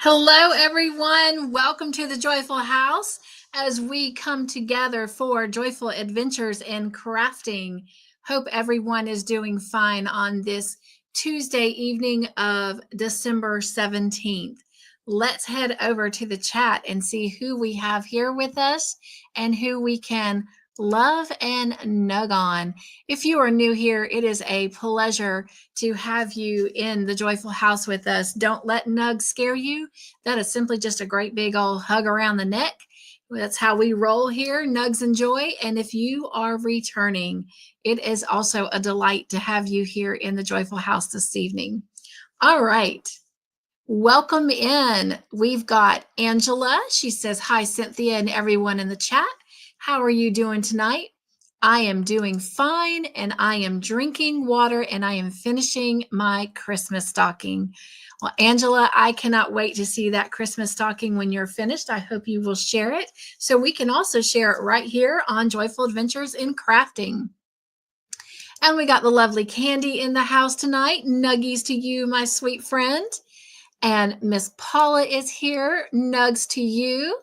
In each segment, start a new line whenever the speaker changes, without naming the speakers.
Hello, everyone. Welcome to the Joyful House as we come together for joyful adventures in crafting. Hope everyone is doing fine on this Tuesday evening of December 17th. Let's head over to the chat and see who we have here with us and who we can love and nug on. If you are new here, it is a pleasure to have you in the Joyful House with us. Don't let nugs scare you. That is simply just a great big old hug around the neck. That's how we roll here, Nugs and Joy. And if you are returning, it is also a delight to have you here in the Joyful House this evening. All right. Welcome in. We've got Angela. She says, hi, Cynthia and everyone in the chat. How are you doing tonight? I am doing fine, and I am drinking water, and I am finishing my Christmas stocking. Well, Angela, I cannot wait to see that Christmas stocking when you're finished. I hope you will share it so we can also share it right here on Joyful Adventures in Crafting. And we got the lovely Candi in the house tonight. Nuggies to you, my sweet friend. And Miss Paula is here. Nugs to you.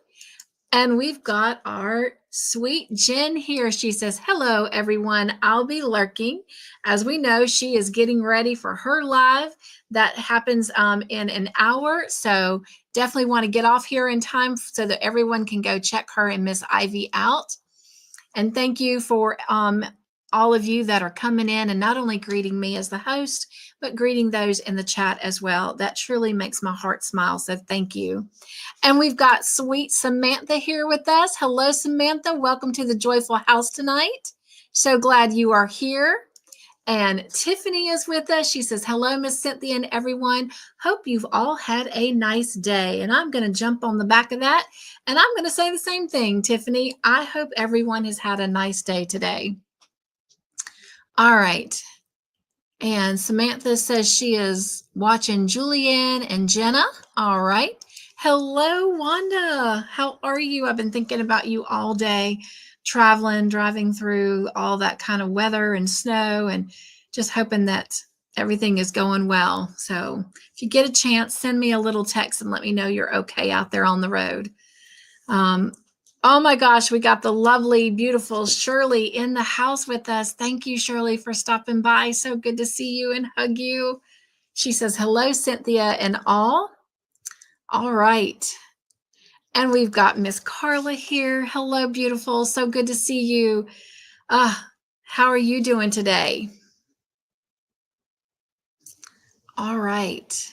And we've got our sweet Jen here. She says, hello, everyone. I'll be lurking. As we know, she is getting ready for her live. That happens in an hour. So definitely want to get off here in time so that everyone can go check her and Miss Ivy out. And thank you for all of you that are coming in and not only greeting me as the host, but greeting those in the chat as well. That truly makes my heart smile. So thank you. And we've got sweet Samantha here with us. Hello, Samantha. Welcome to the Joyful House tonight. So glad you are here. And Tiffany is with us. She says, hello, Miss Cynthia and everyone. Hope you've all had a nice day. And I'm going to jump on the back of that. And I'm going to say the same thing, Tiffany. I hope everyone has had a nice day today. All right. And Samantha says she is watching Julianne and Jenna. All right. Hello, Wanda. How are you? I've been thinking about you all day, driving through all that kind of weather and snow, and just hoping that everything is going well. So if you get a chance, send me a little text and let me know you're okay out there on the road. Oh my gosh, we got the lovely, beautiful Shirley in the house with us. Thank you, Shirley, for stopping by. So good to see you and hug you. She says, hello, Cynthia and all. All right. And we've got Miss Carla here. Hello, beautiful. So good to see you. How are you doing today? All right.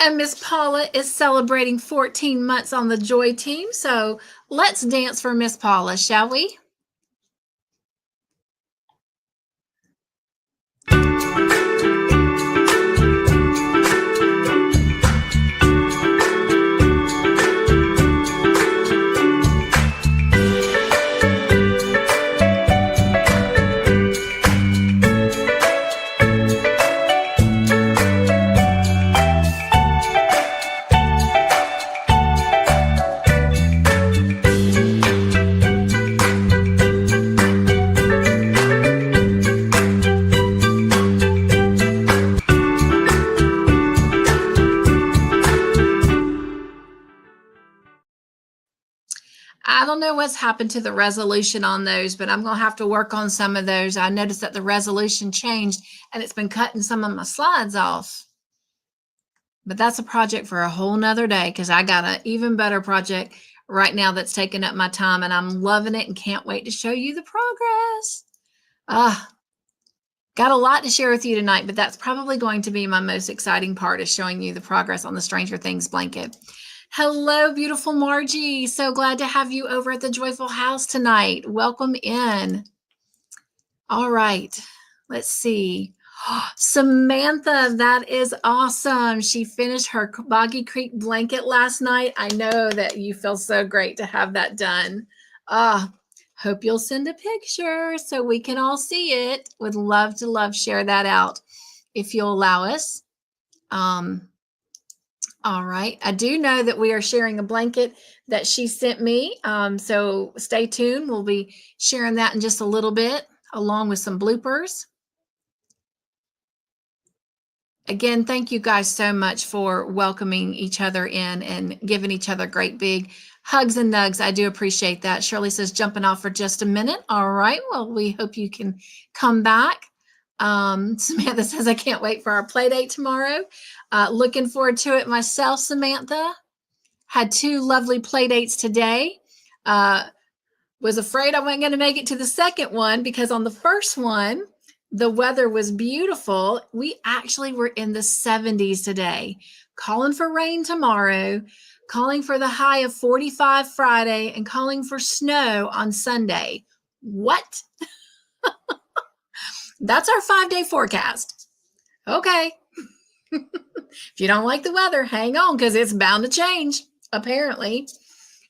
And Miss Paula is celebrating 14 months on the Joy team. So let's dance for Miss Paula, shall we? I don't know what's happened to the resolution on those, but I'm going to have to work on some of those. I noticed that the resolution changed and it's been cutting some of my slides off. But that's a project for a whole nother day because I got an even better project right now that's taking up my time, and I'm loving it and can't wait to show you the progress. Got a lot to share with you tonight, but that's probably going to be my most exciting part, is showing you the progress on the Stranger Things blanket. Hello, beautiful Margie. So glad to have you over at the Joyful House tonight. Welcome in. All right, let's see. Samantha, that is awesome. She finished her Boggy Creek blanket last night. I know that you feel so great to have that done. Hope you'll send a picture so we can all see it. Would love to share that out if you'll allow us. All right. I do know that we are sharing a blanket that she sent me. So stay tuned. We'll be sharing that in just a little bit, along with some bloopers. Again, thank you guys so much for welcoming each other in and giving each other great big hugs and nugs. I do appreciate that. Shirley says, jumping off for just a minute. All right. Well, we hope you can come back. Samantha says, I can't wait for our play date tomorrow. Looking forward to it myself, Samantha. Had 2 lovely play dates today. Was afraid I wasn't going to make it to the second one because on the first one, the weather was beautiful. We actually were in the 70s today, calling for rain tomorrow, calling for the high of 45 Friday, and calling for snow on Sunday. What? That's our 5-day forecast. Okay. If you don't like the weather, hang on because it's bound to change, apparently.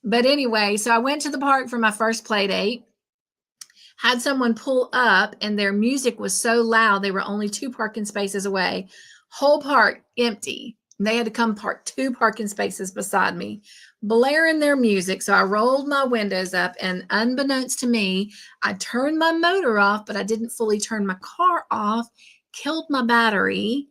But anyway, so I went to the park for my first play date. Had someone pull up and their music was so loud, they were only 2 parking spaces away. Whole park empty. They had to come park 2 parking spaces beside me, blaring their music. So I rolled my windows up and unbeknownst to me, I turned my motor off, but I didn't fully turn my car off, killed my battery.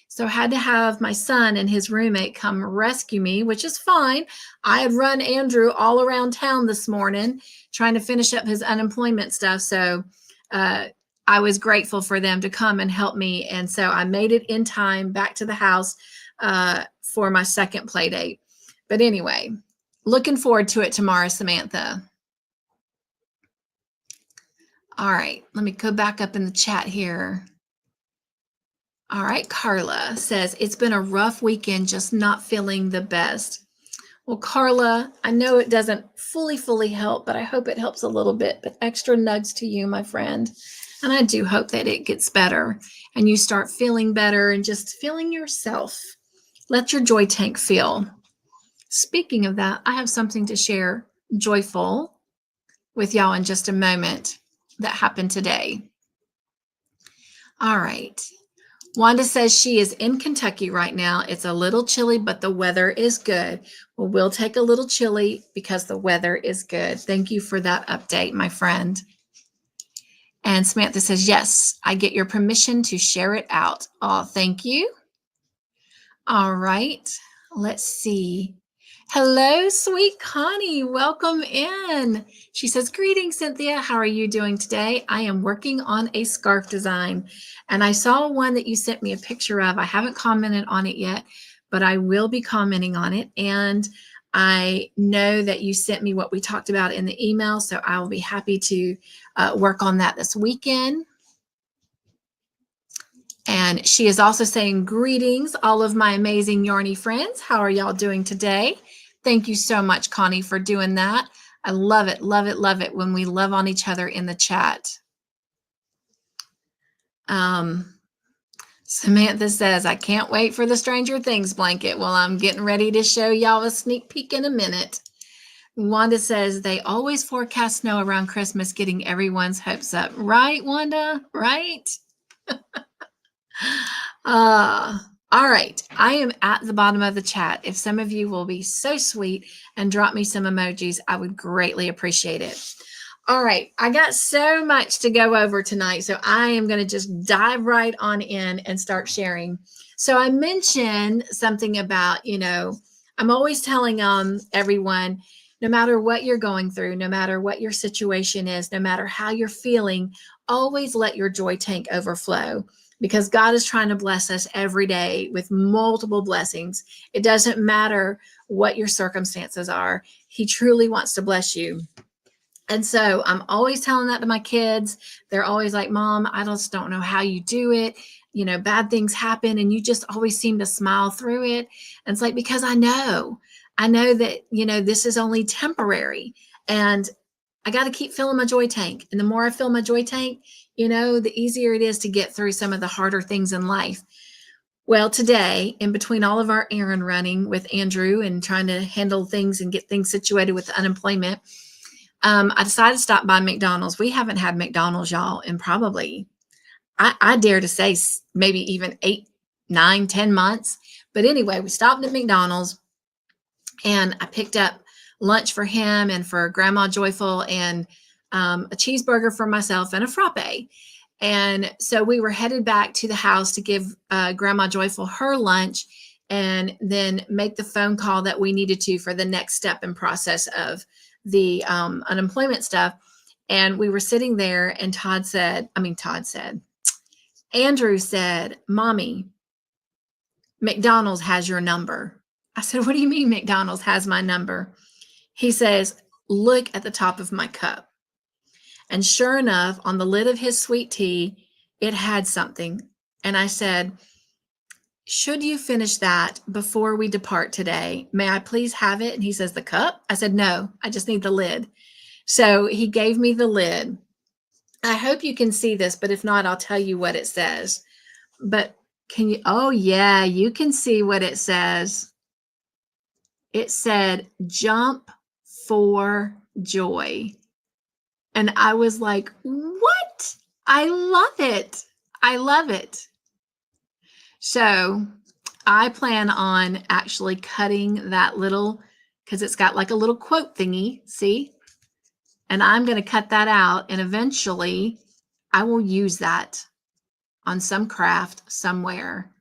So I had to have my son and his roommate come rescue me, which is fine. I had run Andrew all around town this morning trying to finish up his unemployment stuff. So I was grateful for them to come and help me. And so I made it in time back to the house for my second play date. But anyway, looking forward to it tomorrow, Samantha. All right, let me go back up in the chat here. All right, Carla says, it's been a rough weekend, just not feeling the best. Well, Carla, I know it doesn't fully help, but I hope it helps a little bit. But extra nugs to you, my friend. And I do hope that it gets better and you start feeling better and just feeling yourself. Let your joy tank feel. Speaking of that, I have something to share joyful with y'all in just a moment that happened today. All right. Wanda says she is in Kentucky right now. It's a little chilly, but the weather is good. Well, we'll take a little chilly because the weather is good. Thank you for that update, my friend. And Samantha says, yes, I get your permission to share it out. Oh, thank you. All right, let's see. Hello, sweet Connie. Welcome in. She says, greetings, Cynthia. How are you doing today? I am working on a scarf design. And I saw one that you sent me a picture of. I haven't commented on it yet, but I will be commenting on it. And I know that you sent me what we talked about in the email. So I will be happy to work on that this weekend. And she is also saying, greetings, all of my amazing yarny friends. How are y'all doing today? Thank you so much, Connie, for doing that. I love it, love it, love it when we love on each other in the chat. Samantha says, I can't wait for the Stranger Things blanket. Well, I'm getting ready to show y'all a sneak peek in a minute. Wanda says, they always forecast snow around Christmas, getting everyone's hopes up. Right, Wanda? Right? All right. I am at the bottom of the chat. If some of you will be so sweet and drop me some emojis, I would greatly appreciate it. All right. I got so much to go over tonight, so I am going to just dive right on in and start sharing. So I mentioned something about, I'm always telling everyone, no matter what you're going through, no matter what your situation is, no matter how you're feeling, always let your joy tank overflow. Because God is trying to bless us every day with multiple blessings. It doesn't matter what your circumstances are. He truly wants to bless you. And so I'm always telling that to my kids. They're always like, Mom, I just don't know how you do it. Bad things happen and you just always seem to smile through it. And it's like, because I know that, this is only temporary. And I got to keep filling my joy tank. And the more I fill my joy tank, the easier it is to get through some of the harder things in life. Well, today, in between all of our errand running with Andrew and trying to handle things and get things situated with unemployment, I decided to stop by McDonald's. We haven't had McDonald's, y'all, in probably, I dare to say maybe even 8, 9, 10 months. But anyway, we stopped at McDonald's and I picked up lunch for him and for Grandma Joyful and a cheeseburger for myself and a frappe. And so we were headed back to the house to give Grandma Joyful her lunch and then make the phone call that we needed to for the next step in process of the unemployment stuff. And we were sitting there and Andrew said, Mommy, McDonald's has your number. I said, what do you mean McDonald's has my number? He says, look at the top of my cup. And sure enough, on the lid of his sweet tea, it had something. And I said, should you finish that before we depart today? May I please have it? And he says, the cup? I said, no, I just need the lid. So he gave me the lid. I hope you can see this, but if not, I'll tell you what it says. But can you? Oh, yeah, you can see what it says. It said, jump for joy. And I was like, what? I love it. I love it. So I plan on actually cutting that little, because it's got like a little quote thingy, see? And I'm going to cut that out, and eventually I will use that on some craft somewhere.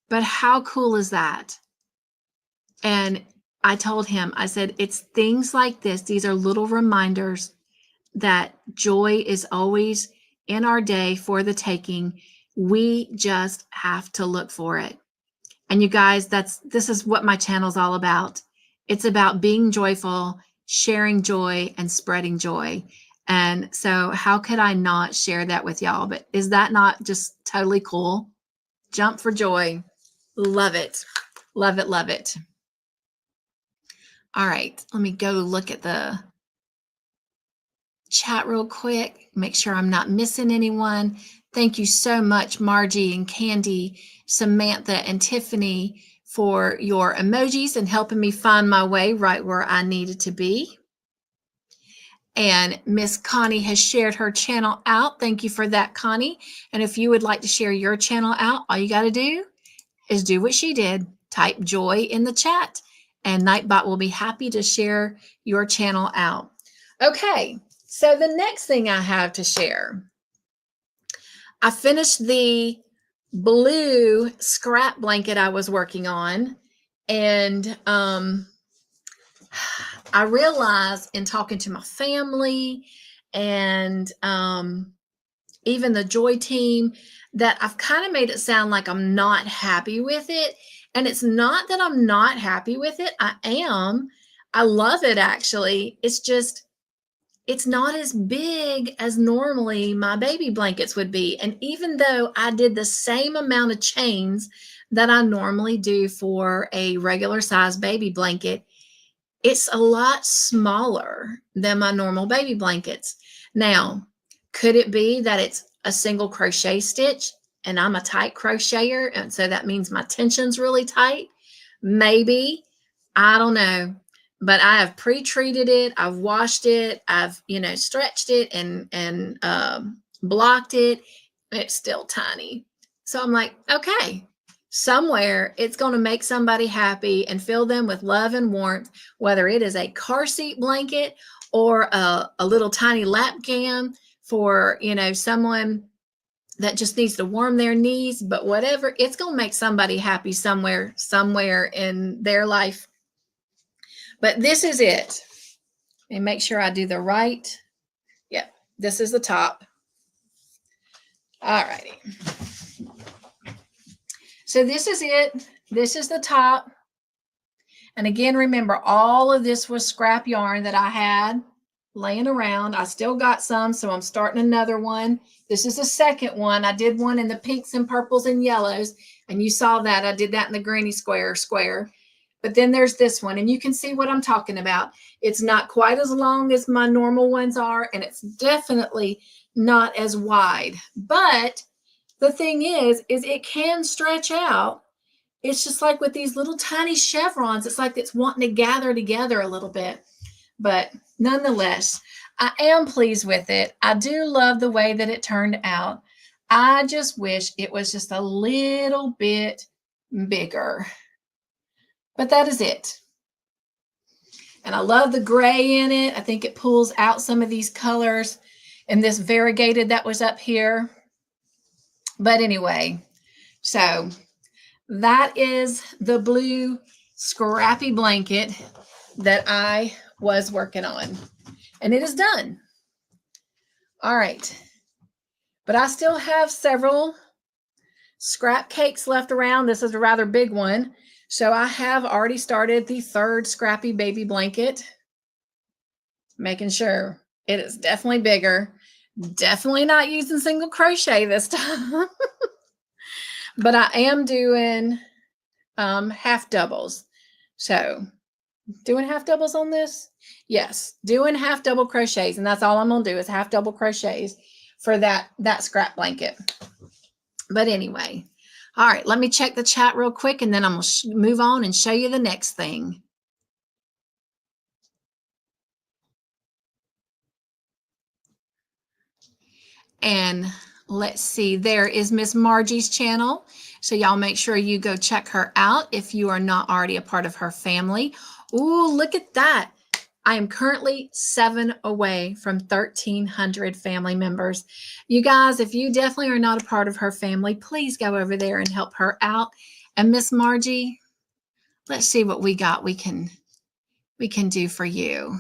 But how cool is that? And I told him, I said, it's things like this. These are little reminders that joy is always in our day for the taking. We just have to look for it. And you guys, this is what my channel's all about. It's about being joyful, sharing joy, and spreading joy. And so how could I not share that with y'all? But is that not just totally cool? Jump for joy. Love it. Love it. Love it. All right. Let me go look at the chat real quick. Make sure I'm not missing anyone. Thank you so much, Margie and Candi, Samantha and Tiffany, for your emojis and helping me find my way right where I needed to be. And Miss Connie has shared her channel out. Thank you for that, Connie. And if you would like to share your channel out, all you got to do is do what she did. Type joy in the chat, and Nightbot will be happy to share your channel out. Okay, so the next thing I have to share, I finished the blue scrap blanket I was working on, and I realized in talking to my family and even the Joy team that I've kind of made it sound like I'm not happy with it. And it's not that I'm not happy with it. I am. I love it, actually. It's just, it's not as big as normally my baby blankets would be. And even though I did the same amount of chains that I normally do for a regular size baby blanket, it's a lot smaller than my normal baby blankets. Now, could it be that it's a single crochet stitch and I'm a tight crocheter, and so that means my tension's really tight? Maybe. I don't know. But I have pre-treated it. I've washed it. I've, stretched it and blocked it. It's still tiny. So I'm like, okay, somewhere it's going to make somebody happy and fill them with love and warmth, whether it is a car seat blanket or a little tiny lap gam for, someone that just needs to warm their knees. But whatever, it's going to make somebody happy somewhere in their life. But this is it. And make sure I do the right. Yep, this is the top. All righty. So this is it. This is the top. And again, remember, all of this was scrap yarn that I had laying around. I still got some, so I'm starting another one. This is the second one. I did one in the pinks and purples and yellows, and you saw that. I did that in the granny square. But then there's this one, and you can see what I'm talking about. It's not quite as long as my normal ones are, and it's definitely not as wide. But the thing is it can stretch out. It's just like with these little tiny chevrons, it's like it's wanting to gather together a little bit. But nonetheless, I am pleased with it. I do love the way that it turned out. I just wish it was just a little bit bigger. But that is it. And I love the gray in it. I think it pulls out some of these colors. And this variegated that was up here, But anyway, so that is the blue scrappy blanket that I was working on, and it is done. All right, but I still have several scrap cakes left around. This is a rather big one. So I have already started the third scrappy baby blanket, making sure it is definitely bigger. Definitely not using single crochet this time. But I am doing half doubles. So doing half doubles on this? Yes, doing half double crochets. And that's all I'm going to do is half double crochets for that scrap blanket. But anyway, all right, let me check the chat real quick, and then I'm going to move on and show you the next thing. And let's see, there is Miss Margie's channel. So y'all make sure you go check her out if you are not already a part of her family. Ooh, look at that. I am currently 7 away from 1,300 family members. You guys, if you definitely are not a part of her family, please go over there and help her out. And Miss Margie, let's see what we got we can do for you.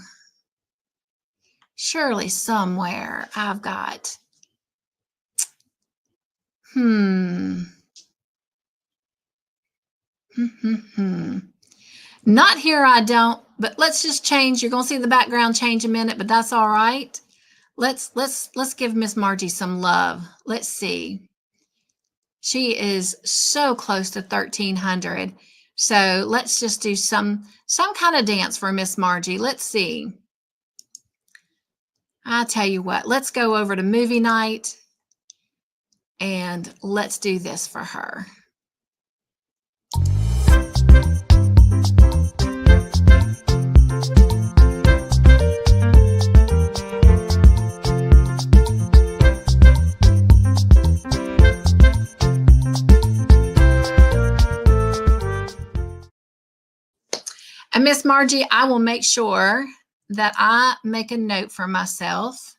Surely somewhere I've got, Not here, I don't, but let's just change. You're going to see the background change a minute, but that's all right. Let's give Miss Margie some love. Let's see. She is so close to 1,300. So let's just do some kind of dance for Miss Margie. Let's see. I'll tell you what, let's go over to movie night and let's do this for her. And Miss Margie, I will make sure that I make a note for myself,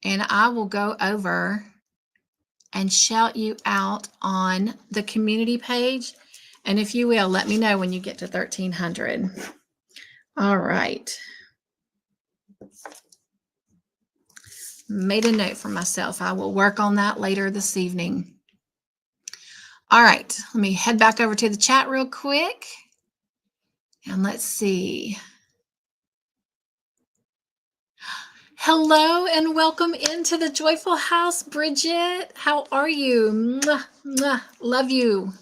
and I will go over and shout you out on the community page. And if you will, let me know when you get to 1,300. All right. Made a note for myself. I will work on that later this evening. All right, let me head back over to the chat real quick. And let's see. Hello and welcome into the Joyful House, Bridget. How are you? Mwah, mwah. Love you.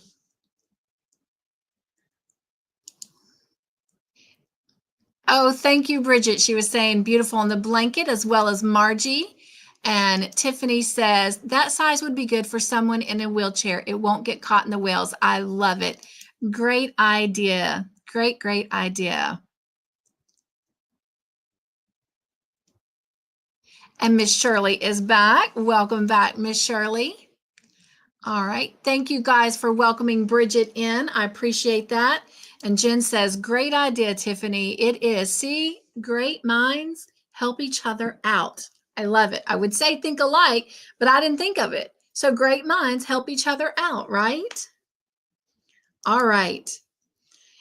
Oh, thank you, Bridget. She was saying beautiful on the blanket, as well as Margie. And Tiffany says, that size would be good for someone in a wheelchair. It won't get caught in the wheels. I love it. Great idea. Great, great idea. And Miss Shirley is back. Welcome back, Miss Shirley. All right. Thank you guys for welcoming Bridget in. I appreciate that. And Jen says, great idea, Tiffany. It is. See, great minds help each other out. I love it. I would say think alike, but I didn't think of it. So great minds help each other out, right? All right.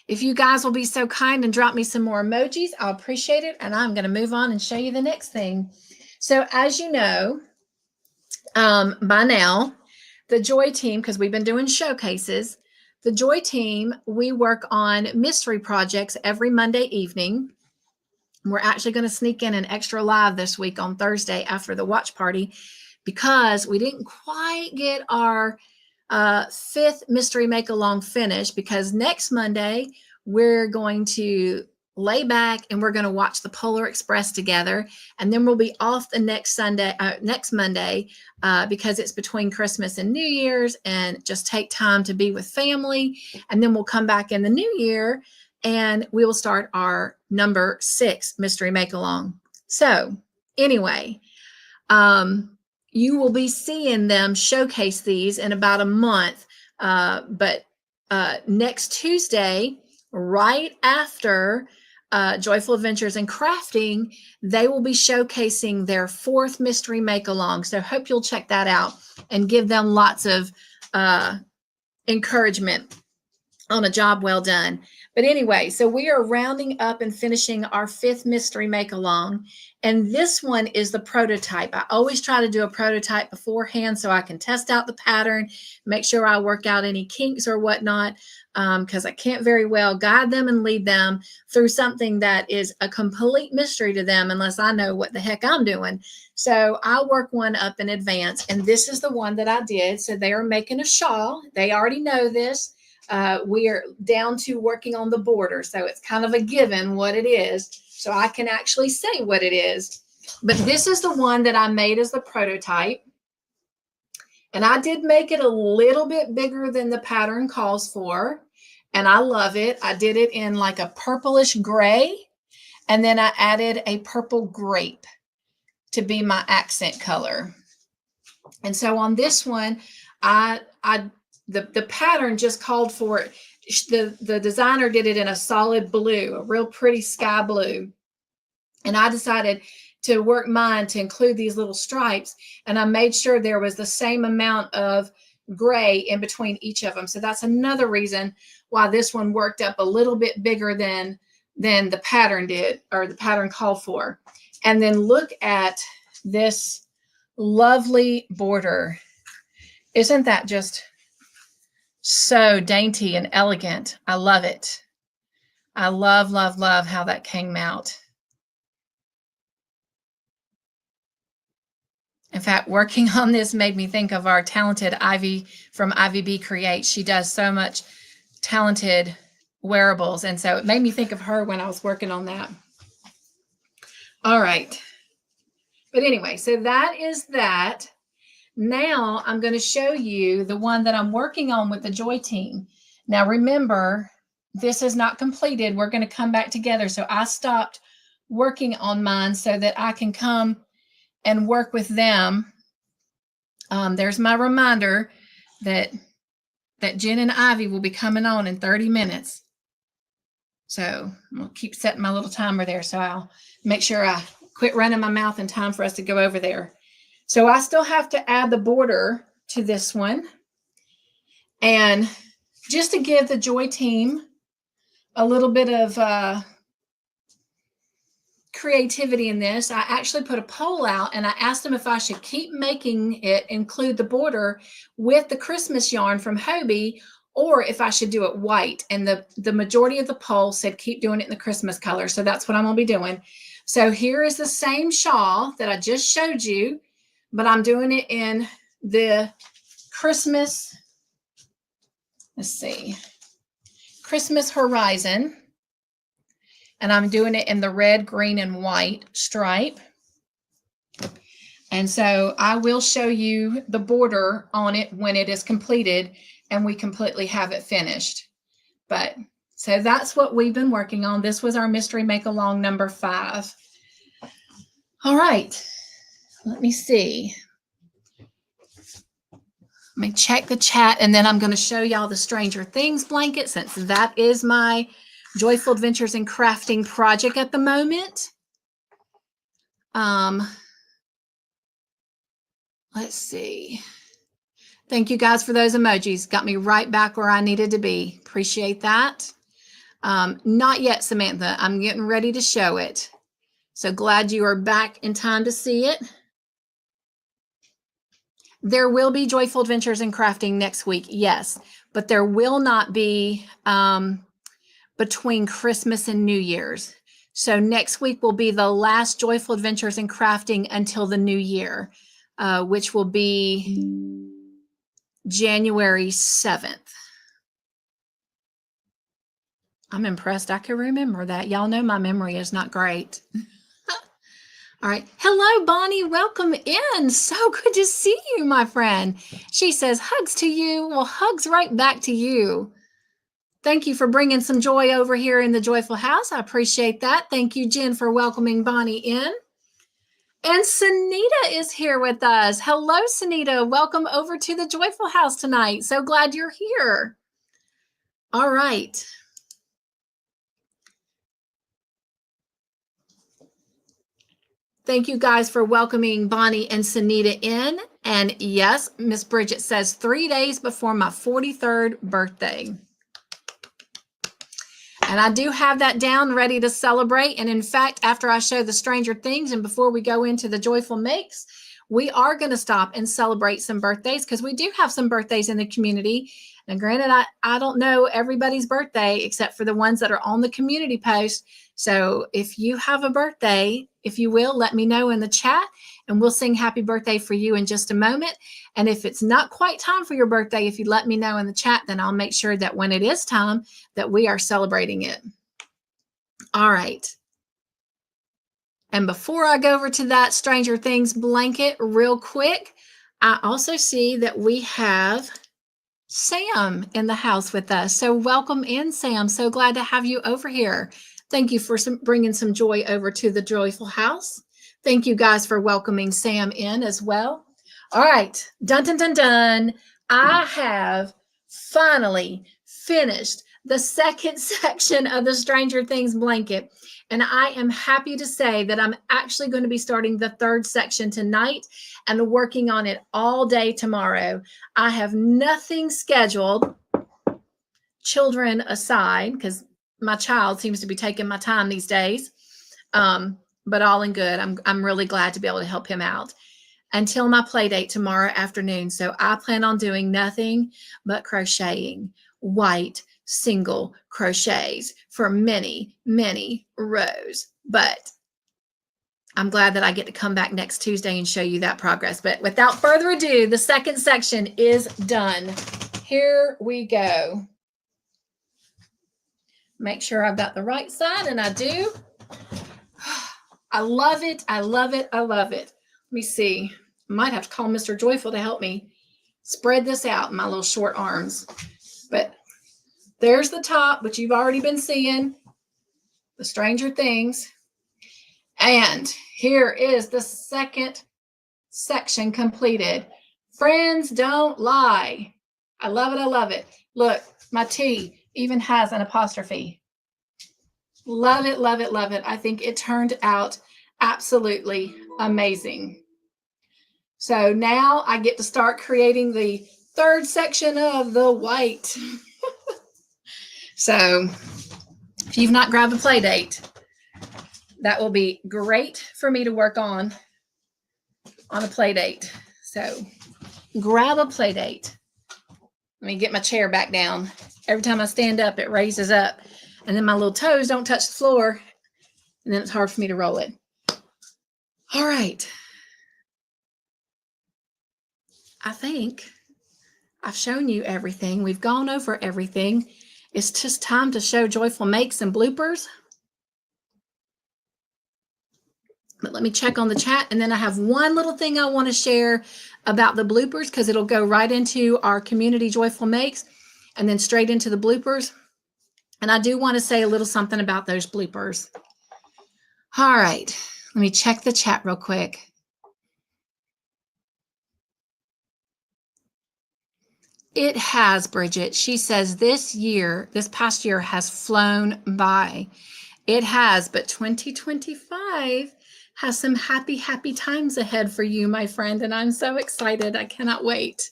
If you guys will be so kind and drop me some more emojis, I'll appreciate it. And I'm going to move on and show you the next thing. So as you know, by now, the Joy team, because we've been doing showcases, the Joy team, we work on mystery projects every Monday evening. We're actually going to sneak in an extra live this week on Thursday after the watch party because we didn't quite get our 5th mystery make along finished, because next Monday we're going to lay back and we're going to watch the Polar Express together, and then we'll be off the next Monday because it's between Christmas and New Year's, and just take time to be with family. And then we'll come back in the new year and we will start our number 6 mystery make along. So anyway, you will be seeing them showcase these in about a month. But next Tuesday, right after Joyful Adventures in Crafting, they will be showcasing their 4th mystery make-along. So hope you'll check that out and give them lots of encouragement on a job well done. But anyway, so we are rounding up and finishing our 5th mystery make-along. And this one is the prototype. I always try to do a prototype beforehand so I can test out the pattern, make sure I work out any kinks or whatnot, because I can't very well guide them and lead them through something that is a complete mystery to them unless I know what the heck I'm doing. So I work one up in advance, and this is the one that I did. So they are making a shawl. They already know this. We are down to working on the border, so it's kind of a given what it is, so I can actually say what it is. But this is the one that I made as the prototype, and I did make it a little bit bigger than the pattern calls for, and I love it. I did it in like a purplish gray, and then I added a purple grape to be my accent color. And so on this one, the pattern just called for it. The designer did it in a solid blue, a real pretty sky blue. And I decided to work mine to include these little stripes. And I made sure there was the same amount of gray in between each of them. So that's another reason why this one worked up a little bit bigger than the pattern did, or the pattern called for. And then look at this lovely border. Isn't that just so dainty and elegant? I love it. I love, love, love how that came out. In fact, working on this made me think of our talented Ivy from Ivy B Create. She does so much talented wearables, and so it made me think of her when I was working on that. All right. But anyway, so that is that. Now I'm going to show you the one that I'm working on with the Joy team. Now remember, this is not completed. We're going to come back together. So I stopped working on mine so that I can come and work with them. There's my reminder that Jen and Ivy will be coming on in 30 minutes. So I'll keep setting my little timer there, so I'll make sure I quit running my mouth in time for us to go over there. So I still have to add the border to this one. And just to give the Joy team a little bit of creativity in this, I actually put a poll out and I asked them if I should keep making it include the border with the Christmas yarn from Hobie, or if I should do it white. And the majority of the poll said keep doing it in the Christmas color. So that's what I'm going to be doing. So here is the same shawl that I just showed you, but I'm doing it in the Christmas, let's see, Christmas Horizon. And I'm doing it in the red, green, and white stripe. And so I will show you the border on it when it is completed and we completely have it finished. But so that's what we've been working on. This was our Mystery Make-Along number 5. All right, let me see. Let me check the chat, and then I'm going to show y'all the Stranger Things blanket, since that is my Joyful Adventures in Crafting project at the moment. Let's see. Thank you guys for those emojis. Got me right back where I needed to be. Appreciate that. Not yet, Samantha. I'm getting ready to show it. So glad you are back in time to see it. There will be Joyful Adventures in Crafting next week, yes, but there will not be between Christmas and New Year's. So next week will be the last Joyful Adventures in Crafting until the new year, which will be January 7th. I'm impressed I can remember that. Y'all know my memory is not great. All right. Hello, Bonnie. Welcome in. So good to see you, my friend. She says, hugs to you. Well, hugs right back to you. Thank you for bringing some joy over here in the Joyful House. I appreciate that. Thank you, Jen, for welcoming Bonnie in. And Sunita is here with us. Hello, Sunita. Welcome over to the Joyful House tonight. So glad you're here. All right. Thank you guys for welcoming Bonnie and Sunita in. And yes, Miss Bridget says 3 days before my 43rd birthday. And I do have that down ready to celebrate. And in fact, after I show the Stranger Things and before we go into the Joyful Makes, we are going to stop and celebrate some birthdays because we do have some birthdays in the community. And granted, I don't know everybody's birthday except for the ones that are on the community post. So if you have a birthday, if you will, let me know in the chat and we'll sing happy birthday for you in just a moment. And if it's not quite time for your birthday, if you let me know in the chat, then I'll make sure that when it is time that we are celebrating it. All right. And before I go over to that Stranger Things blanket real quick, I also see that we have Sam in the house with us. So welcome in, Sam. So glad to have you over here. Thank you for bringing some joy over to the Joyful House. Thank you guys for welcoming Sam in as well. All right, dun, dun, dun, dun. I have finally finished the second section of the Stranger Things blanket. And I am happy to say that I'm actually going to be starting the third section tonight and working on it all day tomorrow. I have nothing scheduled, children aside, because my child seems to be taking my time these days. But all in good. I'm really glad to be able to help him out until my play date tomorrow afternoon. So I plan on doing nothing but crocheting white single crochets for many, many rows. But I'm glad that I get to come back next Tuesday and show you that progress. But without further ado, the second section is done. Here we go. Make sure I've got the right side, and I do. I love it. I love it. I love it. Let me see. I might have to call Mr. Joyful to help me spread this out in my little short arms. But there's the top, which you've already been seeing, the Stranger Things. And here is the second section completed. Friends don't lie. I love it. I love it. Look, my T even has an apostrophe. Love it, love it, love it. I think it turned out absolutely amazing. So now I get to start creating the third section of the white. So if you've not grabbed a play date, that will be great for me to work on a play date. So grab a play date. Let me get my chair back down. Every time I stand up, it raises up. And then my little toes don't touch the floor. And then it's hard for me to roll it. All right. I think I've shown you everything. We've gone over everything. It's just time to show Joyful Makes and bloopers. But let me check on the chat. And then I have one little thing I want to share about the bloopers because it'll go right into our community Joyful Makes and then straight into the bloopers. And I do want to say a little something about those bloopers. All right, let me check the chat real quick. It has, Bridget. She says this past year has flown by. It has, but 2025 has some happy, happy times ahead for you, my friend. And I'm so excited. I cannot wait.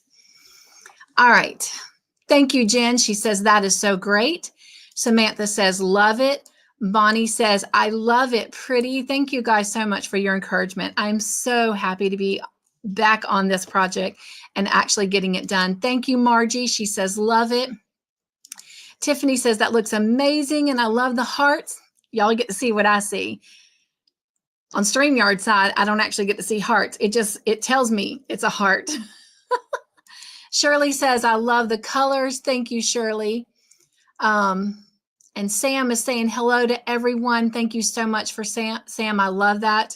All right. Thank you, Jen. She says that is so great. Samantha says, love it. Bonnie says, I love it. Pretty. Thank you guys so much for your encouragement. I'm so happy to be back on this project and actually getting it done. Thank you, Margie. She says, love it. Tiffany says, that looks amazing. And I love the hearts. Y'all get to see what I see. On StreamYard side, I don't actually get to see hearts. It tells me it's a heart. Shirley says, I love the colors. Thank you, Shirley. And Sam is saying hello to everyone. Thank you so much for Sam. Sam, I love that.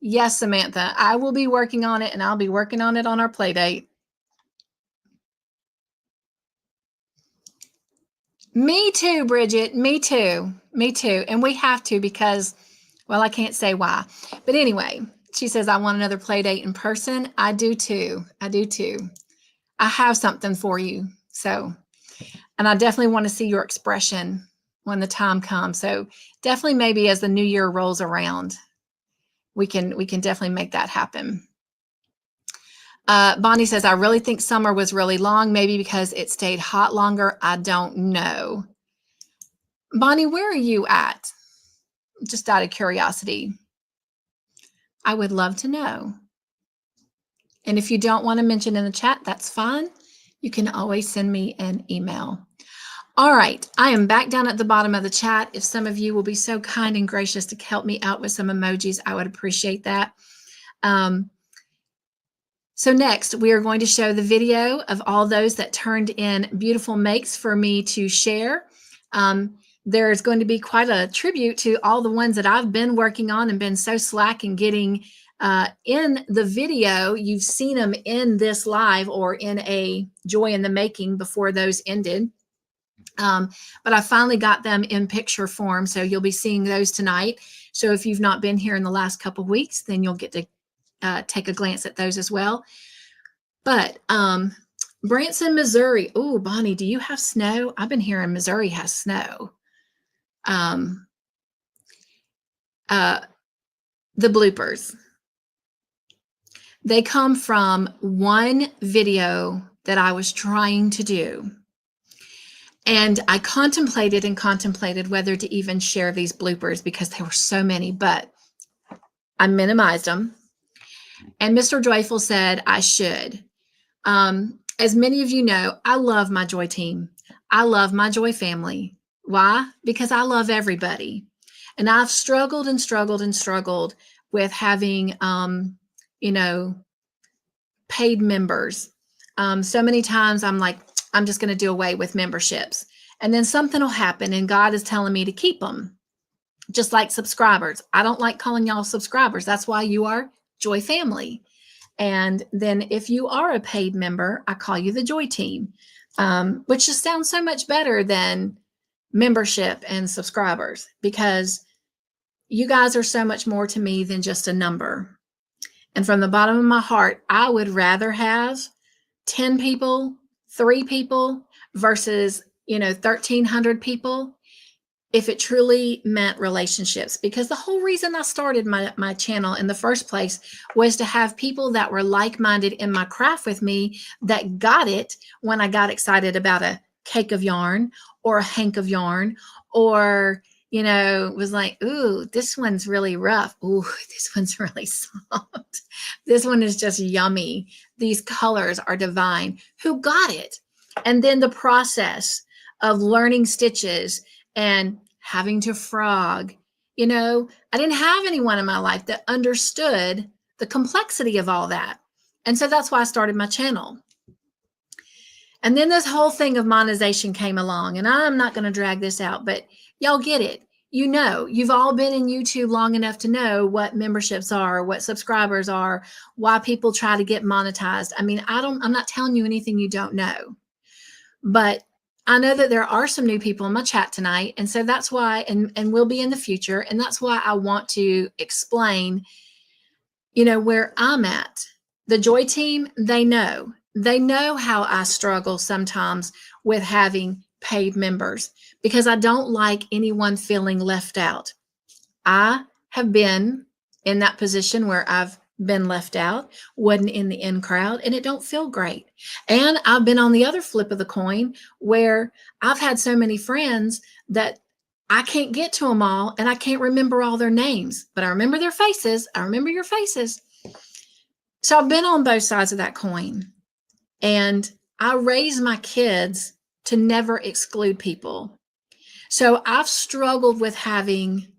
Yes, Samantha, I will be working on it and I'll be working on it on our play date. Me too, Bridget. Me too. Me too. And we have to because, well, I can't say why. But anyway, she says, I want another play date in person. I do too. I do too. I have something for you. So, and I definitely want to see your expression when the time comes. So definitely maybe as the new year rolls around, we can definitely make that happen. Bonnie says, I really think summer was really long, maybe because it stayed hot longer. I don't know. Bonnie, where are you at? Just out of curiosity. I would love to know. And if you don't want to mention in the chat, that's fine. You can always send me an email. All right, I am back down at the bottom of the chat. If some of you will be so kind and gracious to help me out with some emojis, I would appreciate that. So next, we are going to show the video of all those that turned in beautiful makes for me to share. There's going to be quite a tribute to all the ones that I've been working on and been so slack in getting in the video. You've seen them in this live or in a Joy in the Making before those ended. But I finally got them in picture form, so you'll be seeing those tonight. So if you've not been here in the last couple of weeks, then you'll get to take a glance at those as well. But Branson, Missouri. Oh, Bonnie, do you have snow? I've been hearing Missouri has snow. The bloopers. They come from one video that I was trying to do. And I contemplated whether to even share these bloopers because there were so many, but I minimized them. And Mr. Joyful said I should. As many of you know, I love my Joy team. I love my Joy family. Why? Because I love everybody. And I've struggled and struggled and struggled with having, paid members. So many times I'm like, I'm just going to do away with memberships. And then something will happen and God is telling me to keep them. Just like subscribers. I don't like calling y'all subscribers. That's why you are Joy family. And then if you are a paid member, I call you the Joy team, which just sounds so much better than membership and subscribers, because you guys are so much more to me than just a number. And from the bottom of my heart, I would rather have 10 people, 3 people versus, 1,300 people if it truly meant relationships. Because the whole reason I started my channel in the first place was to have people that were like-minded in my craft with me that got it when I got excited about a cake of yarn or a hank of yarn, or was like, ooh, this one's really rough. Ooh, this one's really soft. This one is just yummy. These colors are divine. Who got it? And then the process of learning stitches and having to frog. I didn't have anyone in my life that understood the complexity of all that. And so that's why I started my channel. And then this whole thing of monetization came along, and I'm not going to drag this out, but y'all get it. You've all been in YouTube long enough to know what memberships are, what subscribers are, why people try to get monetized. I mean, I'm not telling you anything you don't know, but I know that there are some new people in my chat tonight. And so that's why, and will be in the future. And that's why I want to explain, where I'm at. The Joy team, they know how I struggle sometimes with having paid members, because I don't like anyone feeling left out. I have been in that position where I've been left out, wasn't in the in crowd, and it don't feel great. And I've been on the other flip of the coin where I've had so many friends that I can't get to them all, and I can't remember all their names, but I remember their faces. I remember your faces. So I've been on both sides of that coin, and I raise my kids to never exclude people. So I've struggled with having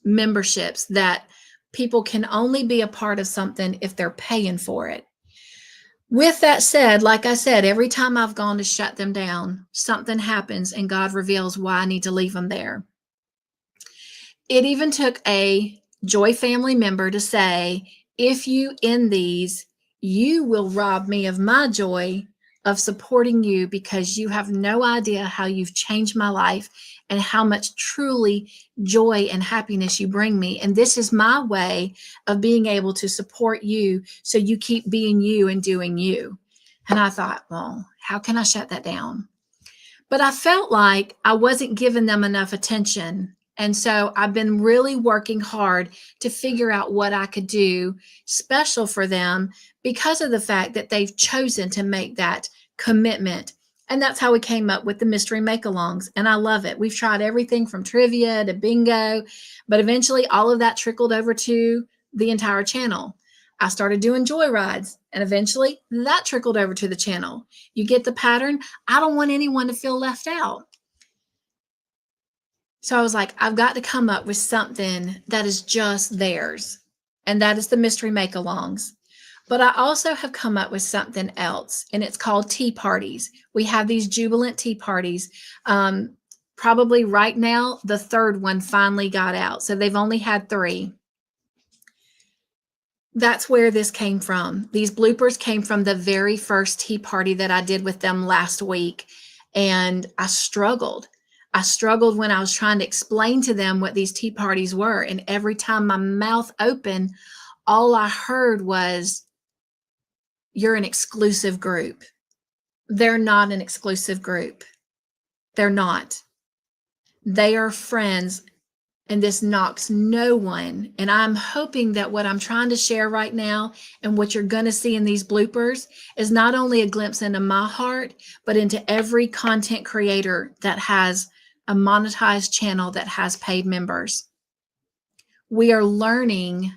memberships that people can only be a part of something if they're paying for it. With that said, like I said, every time I've gone to shut them down, something happens and God reveals why I need to leave them there. It even took a Joy family member to say, if you end these, you will rob me of my joy of supporting you, because you have no idea how you've changed my life and how much truly joy and happiness you bring me. And this is my way of being able to support you so you keep being you and doing you. And I thought, well, how can I shut that down? But I felt like I wasn't giving them enough attention And so I've been really working hard to figure out what I could do special for them because of the fact that they've chosen to make that commitment. And that's how we came up with the mystery make-alongs. And I love it. We've tried everything from trivia to bingo, but eventually all of that trickled over to the entire channel. I started doing joy rides, and eventually that trickled over to the channel. You get the pattern. I don't want anyone to feel left out. So I was like, I've got to come up with something that is just theirs. And that is the mystery make-alongs. But I also have come up with something else, and it's called tea parties. We have these jubilant tea parties. Probably right now, the third one finally got out. So they've only had 3. That's where this came from. These bloopers came from the very first tea party that I did with them last week. And I struggled. I struggled when I was trying to explain to them what these tea parties were. And every time my mouth opened, all I heard was, "You're an exclusive group." They're not an exclusive group. They're not. They are friends, and this knocks no one. And I'm hoping that what I'm trying to share right now and what you're going to see in these bloopers is not only a glimpse into my heart, but into every content creator that has a monetized channel that has paid members. We are learning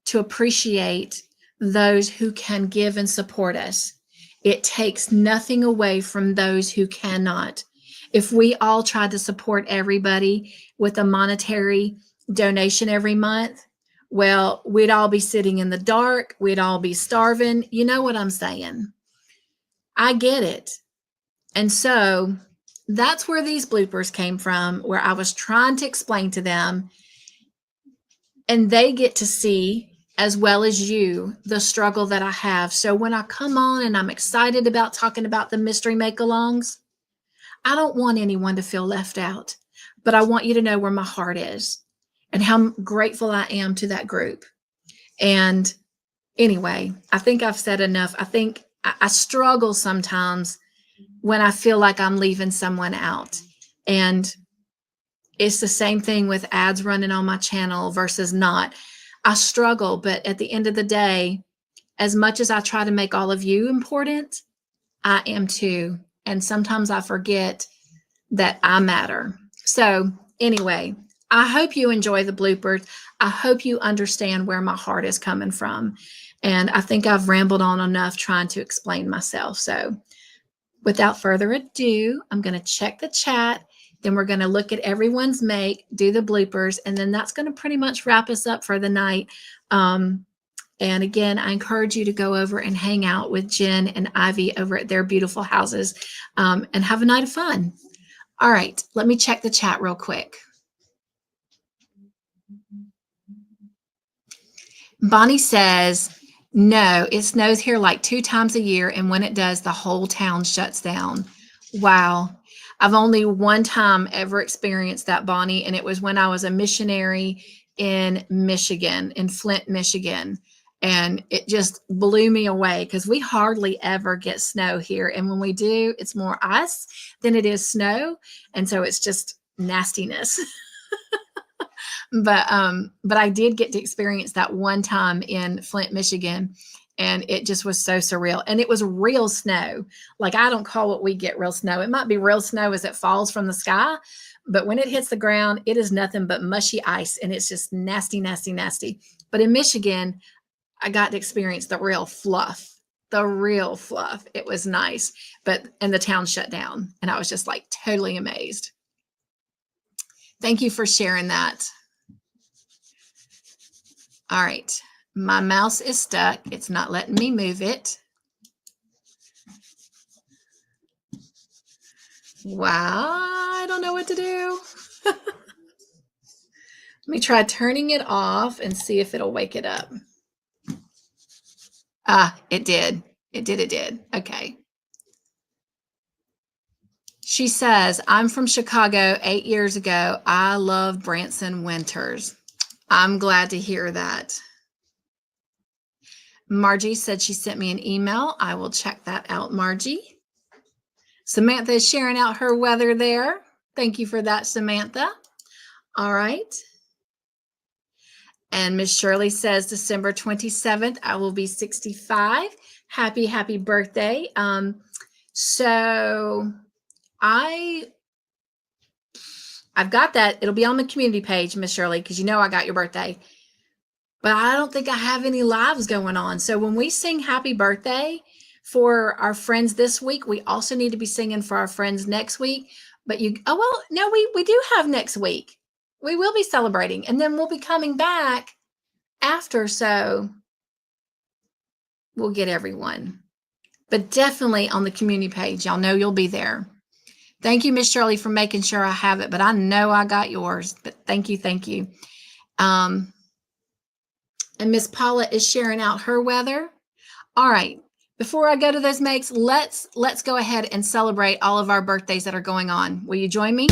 to appreciate those who can give and support us. It takes nothing away from those who cannot. If we all tried to support everybody with a monetary donation every month, well, we'd all be sitting in the dark. We'd all be starving. You know what I'm saying? I get it. And so that's where these bloopers came from, where I was trying to explain to them, and they get to see, as well as you, the struggle that I have. So when I come on and I'm excited about talking about the mystery make-alongs, I don't want anyone to feel left out, but I want you to know where my heart is and how grateful I am to that group. And anyway, I think I've said enough. I think I struggle sometimes when I feel like I'm leaving someone out. And it's the same thing with ads running on my channel versus not. I struggle, but at the end of the day, as much as I try to make all of you important, I am too. And sometimes I forget that I matter. So anyway, I hope you enjoy the bloopers. I hope you understand where my heart is coming from. And I think I've rambled on enough trying to explain myself. So without further ado, I'm going to check the chat. Then we're going to look at everyone's make, do the bloopers, and then that's going to pretty much wrap us up for the night. And again, I encourage you to go over and hang out with Jen and Ivy over at their beautiful houses and have a night of fun. All right, let me check the chat real quick. Bonnie says, no, it snows here like 2 times a year, and when it does, the whole town shuts down. Wow. I've only one time ever experienced that, Bonnie, and it was when I was a missionary in Michigan, in Flint, Michigan. And it just blew me away because we hardly ever get snow here. And when we do, it's more ice than it is snow. And so it's just nastiness. But I did get to experience that one time in Flint, Michigan. And it just was so surreal. And it was real snow. Like, I don't call what we get real snow. It might be real snow as it falls from the sky. But when it hits the ground, it is nothing but mushy ice. And it's just nasty, nasty, nasty. But in Michigan, I got to experience the real fluff. The real fluff. It was nice. And the town shut down. And I was just like totally amazed. Thank you for sharing that. All right. My mouse is stuck. It's not letting me move it. Wow, I don't know what to do. Let me try turning it off and see if it'll wake it up. Ah, it did. It did. Okay. She says, I'm from Chicago 8 years ago. I love Branson winters. I'm glad to hear that. Margie said she sent me an email. I will check that out, Margie. Samantha is sharing out her weather there. Thank you for that, Samantha. All right. And Miss Shirley says December 27th, I will be 65. Happy, happy birthday. So I've got that. It'll be on the community page, Miss Shirley, because you know I got your birthday. But I don't think I have any lives going on. So when we sing happy birthday for our friends this week, we also need to be singing for our friends next week. But no, we do have next week. We will be celebrating, and then we'll be coming back after, so we'll get everyone. But definitely on the community page, y'all know you'll be there. Thank you, Miss Shirley, for making sure I have it, but I know I got yours. But thank you, thank you. And Miss Paula is sharing out her weather. All right. Before I go to those makes, let's go ahead and celebrate all of our birthdays that are going on. Will you join me?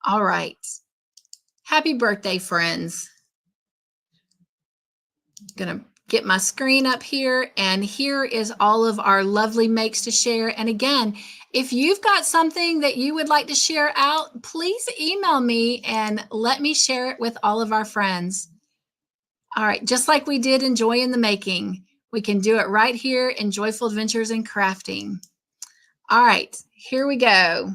All right. Happy birthday, friends. Gonna get my screen up here, and here is all of our lovely makes to share. And again, if you've got something that you would like to share out, please email me and let me share it with all of our friends. All right, just like we did in Joy in the Making, we can do it right here in Joyful Adventures in Crafting. All right, here we go.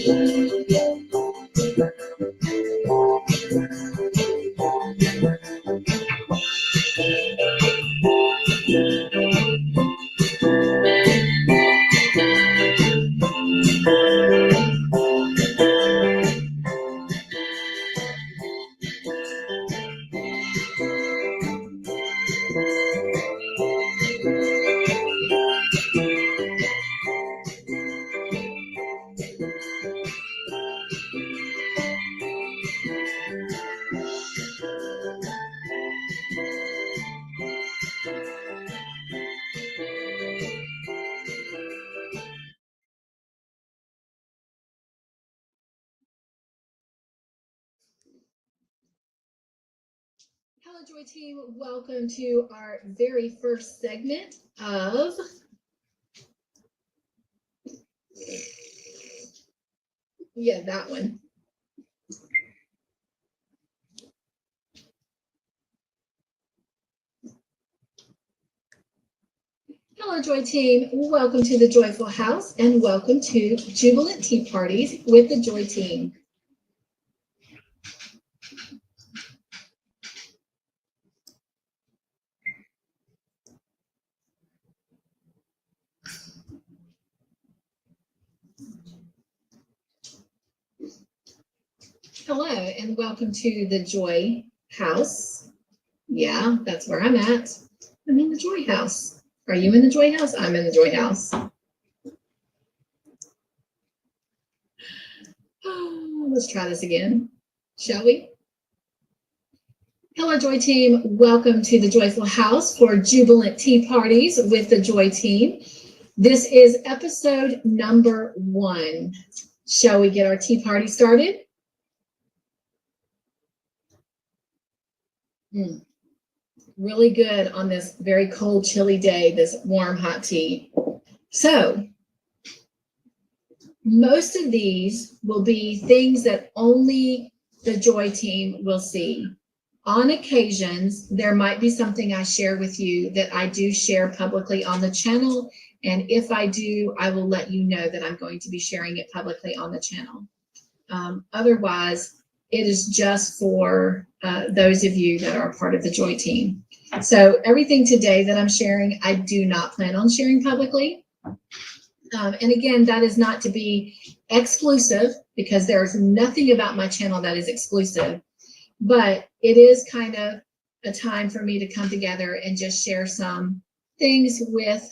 Hello, Joy Team. Welcome to our very first segment of that one. Hello, Joy Team. Welcome to the Joyful House and welcome to Jubilant Tea Parties with the Joy Team. Hello, and welcome to the Joy House. Yeah, that's where I'm at. I'm in the Joy House. Are you in the Joy House? I'm in the Joy House. Oh, let's try this again, shall we? Hello, Joy Team. Welcome to the Joyful House for Jubilant Tea Parties with the Joy Team. This is episode number 1. Shall we get our tea party started? Really good on this very cold, chilly day, this warm, hot tea. So, most of these will be things that only the Joy Team will see. On occasions, there might be something I share with you that I do share publicly on the channel. And if I do, I will let you know that I'm going to be sharing it publicly on the channel. Otherwise, it is just for those of you that are part of the Joy Team. So everything today that I'm sharing, I do not plan on sharing publicly. And again, that is not to be exclusive because there's nothing about my channel that is exclusive, but it is kind of a time for me to come together and just share some things with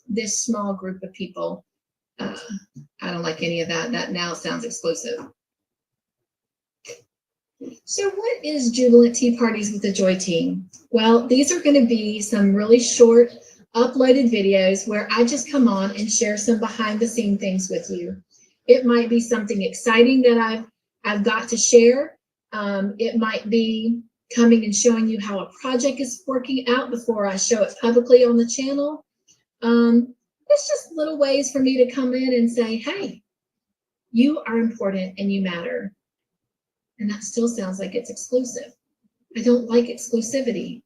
this small group of people. I don't like any of that. That now sounds exclusive. So what is Jubilant Tea Parties with the Joy Team? Well, these are going to be some really short uploaded videos where I just come on and share some behind the scene things with you. It might be something exciting that I've got to share. It might be coming and showing you how a project is working out before I show it publicly on the channel. It's just little ways for me to come in and say, hey, you are important and you matter. And that still sounds like it's exclusive. I don't like exclusivity.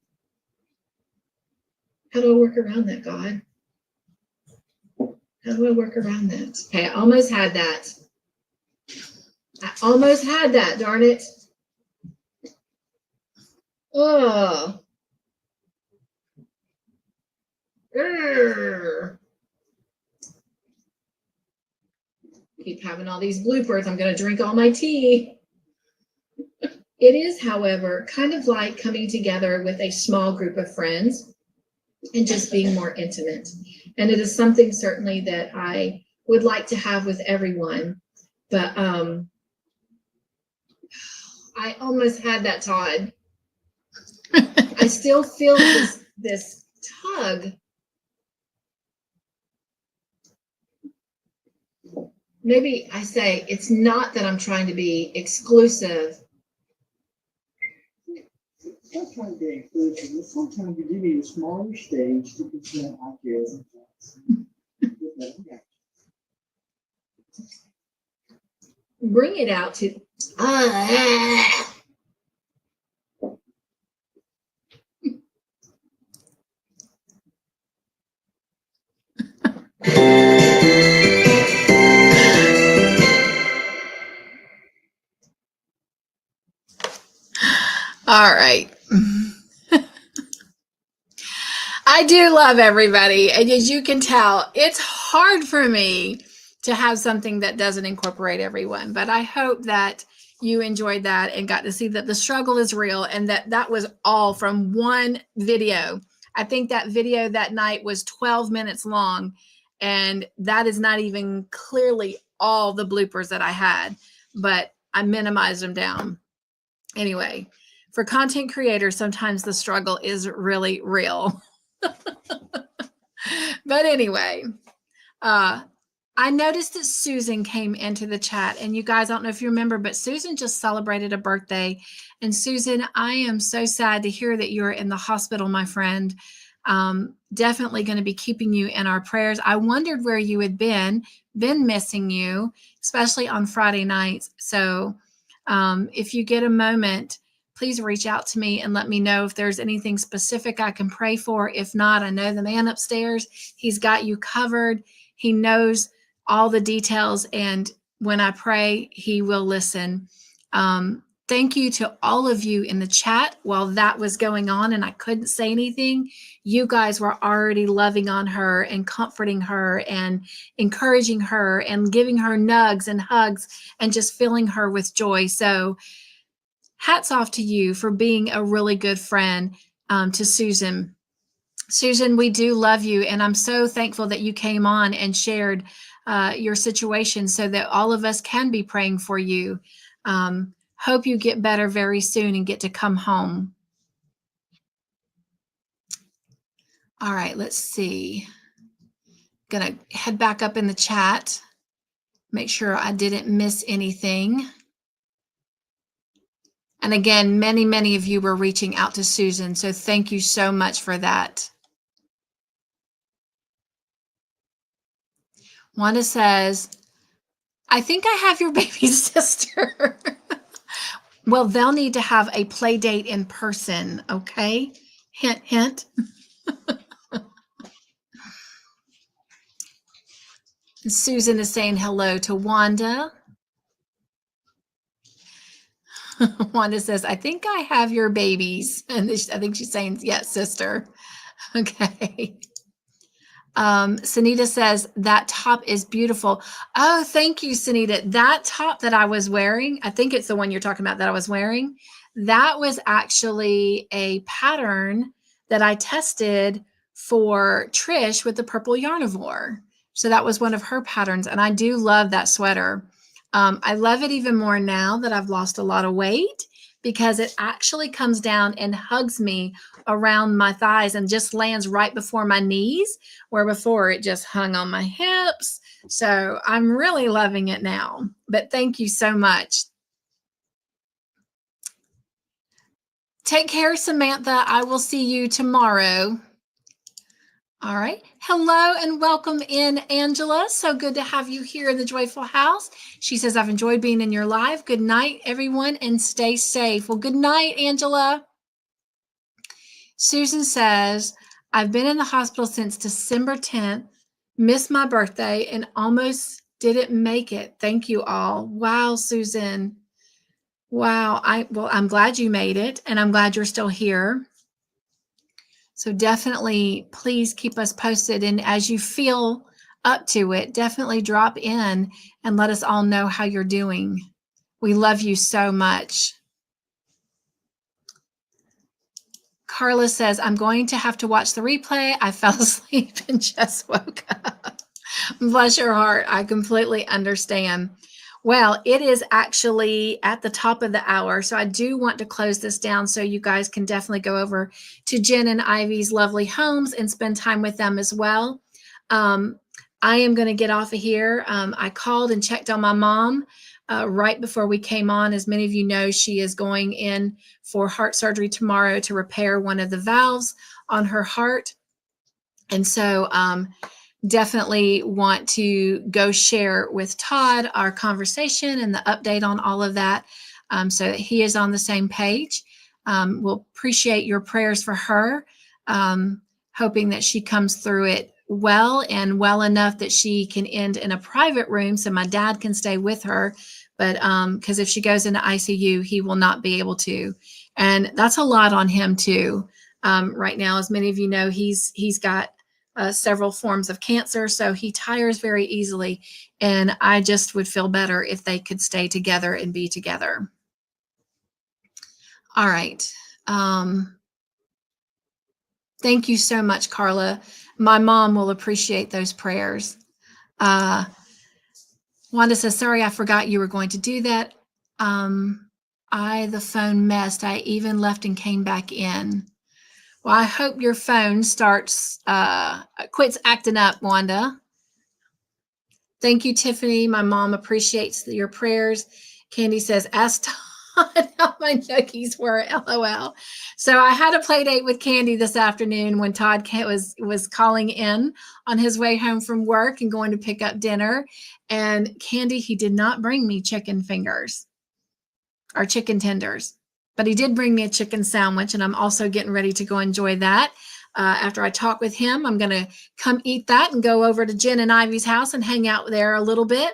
How do I work around that, God? How do I work around that? Okay, I almost had that. Darn it. Oh. Keep having all these bloopers. I'm going to drink all my tea. It is, however, kind of like coming together with a small group of friends and just being more intimate. And it is something certainly that I would like to have with everyone. But I almost had that, Todd. I still feel this tug. Maybe I say it's not that I'm trying to be exclusive.
Not trying to be inclusive, but sometimes you need a smaller stage to present ideas and thoughts.
Bring it out to All right. I do love everybody. And as you can tell, it's hard for me to have something that doesn't incorporate everyone. But I hope that you enjoyed that and got to see that the struggle is real and that that was all from one video. I think that video that night was 12 minutes long. And that is not even clearly all the bloopers that I had, but I minimized them down. Anyway, for content creators, sometimes the struggle is really real. But anyway, I noticed that Susan came into the chat, and you guys, I don't know if you remember, but Susan just celebrated a birthday. And Susan, I am so sad to hear that you're in the hospital, my friend. Definitely going to be keeping you in our prayers. I wondered where you had been missing you, especially on Friday nights. So if you get a moment, please reach out to me and let me know if there's anything specific I can pray for. If not, I know the man upstairs, he's got you covered. He knows all the details. And when I pray, he will listen. Thank you to all of you in the chat while that was going on and I couldn't say anything. You guys were already loving on her and comforting her and encouraging her and giving her nugs and hugs and just filling her with joy. So hats off to you for being a really good friend to Susan. Susan, we do love you. And I'm so thankful that you came on and shared your situation so that all of us can be praying for you. Hope you get better very soon and get to come home. All right, let's see. Gonna head back up in the chat. Make sure I didn't miss anything. And again, many, many of you were reaching out to Susan. So thank you so much for that. Wanda says, I think I have your baby sister. Well, they'll need to have a play date in person, okay? Hint, hint. Susan is saying hello to Wanda. Wanda says, I think I have your babies. And I think she's saying, yes, sister. Okay. Sunita says, that top is beautiful. Oh, thank you, Sunita. That top that I was wearing, I think it's the one you're talking about that I was wearing. That was actually a pattern that I tested for Trish with the Purple Yarnivore. So that was one of her patterns. And I do love that sweater. I love it even more now that I've lost a lot of weight because it actually comes down and hugs me around my thighs and just lands right before my knees, where before it just hung on my hips. So I'm really loving it now. But thank you so much. Take care, Samantha. I will see you tomorrow. All right. Hello and welcome in, Angela. So good to have you here in the Joyful House. She says, I've enjoyed being in your live. Good night, everyone, and stay safe. Well, good night, Angela. Susan says, I've been in the hospital since December 10th, missed my birthday, and almost didn't make it. Thank you all. Wow, Susan. Wow. I'm glad you made it, and I'm glad you're still here. So definitely, please keep us posted. And as you feel up to it, definitely drop in and let us all know how you're doing. We love you so much. Carla says, I'm going to have to watch the replay. I fell asleep and just woke up. Bless your heart. I completely understand. Well, it is actually at the top of the hour, so I do want to close this down so you guys can definitely go over to Jen and Ivy's lovely homes and spend time with them as well. I am going to get off of here. I called and checked on my mom right before we came on. As many of you know, she is going in for heart surgery tomorrow to repair one of the valves on her heart. And so definitely want to go share with Todd our conversation and the update on all of that so that he is on the same page. We'll appreciate your prayers for her, hoping that she comes through it well and well enough that she can end in a private room so my dad can stay with her. But because if she goes into ICU, he will not be able to And that's a lot on him too. Right now, as many of you know, he's got several forms of cancer, so he tires very easily. And I just would feel better if they could stay together and be together. All right. Thank you so much, Carla. My mom will appreciate those prayers. Wanda says, sorry, I forgot you were going to do that. The phone messed. I even left and came back in. Well, I hope your phone quits acting up, Wanda. Thank you, Tiffany. My mom appreciates your prayers. Candi says, ask Todd how my nuggies were, LOL. So I had a play date with Candi this afternoon when Todd was calling in on his way home from work and going to pick up dinner. And Candi, he did not bring me chicken fingers or chicken tenders, but he did bring me a chicken sandwich, and I'm also getting ready to go enjoy that. After I talk with him, I'm going to come eat that and go over to Jen and Ivy's house and hang out there a little bit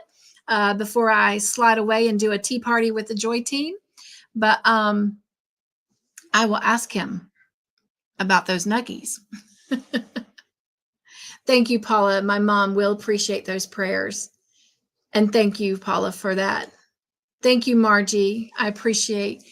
before I slide away and do a tea party with the Joy team. But I will ask him about those nuggies. Thank you, Paula. My mom will appreciate those prayers. And thank you, Paula, for that. Thank you, Margie. I appreciate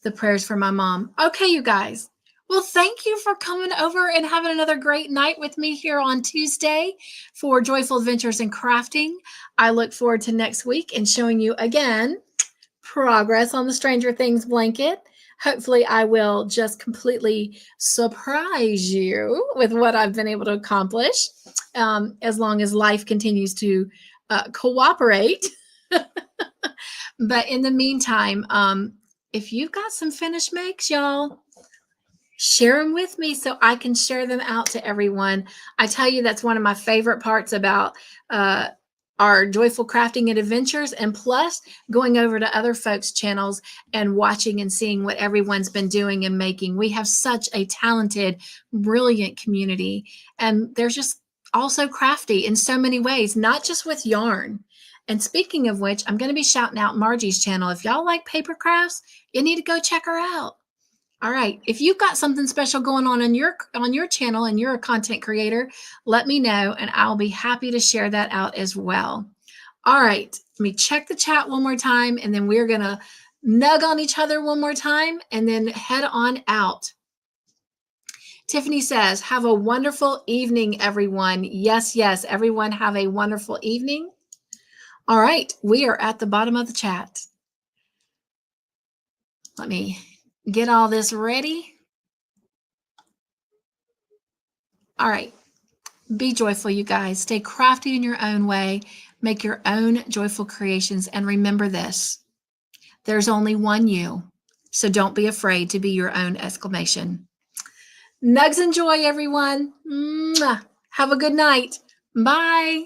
the prayers for my mom. Okay, you guys. Well, thank you for coming over and having another great night with me here on Tuesday for Joyful Adventures in Crafting. I look forward to next week and showing you again progress on the Stranger Things blanket. Hopefully, I will just completely surprise you with what I've been able to accomplish, as long as life continues to cooperate. But in the meantime, if you've got some finished makes, y'all, share them with me so I can share them out to everyone. I tell you, that's one of my favorite parts about our Joyful Crafting and Adventures, and plus going over to other folks' channels and watching and seeing what everyone's been doing and making. We have such a talented, brilliant community, and they're just also crafty in so many ways, not just with yarn. And speaking of which, I'm going to be shouting out Margie's channel. If y'all like paper crafts, you need to go check her out. All right. If you've got something special going on your channel and you're a content creator, let me know and I'll be happy to share that out as well. All right. Let me check the chat one more time, and then we're going to nug on each other one more time and then head on out. Tiffany says, have a wonderful evening, everyone. Yes, yes. Everyone have a wonderful evening. All right. We are at the bottom of the chat. Let me get all this ready. All right. Be joyful, you guys. Stay crafty in your own way. Make your own joyful creations. And remember this, there's only one you. So don't be afraid to be your own exclamation. Nugs and joy, everyone. Mwah. Have a good night. Bye.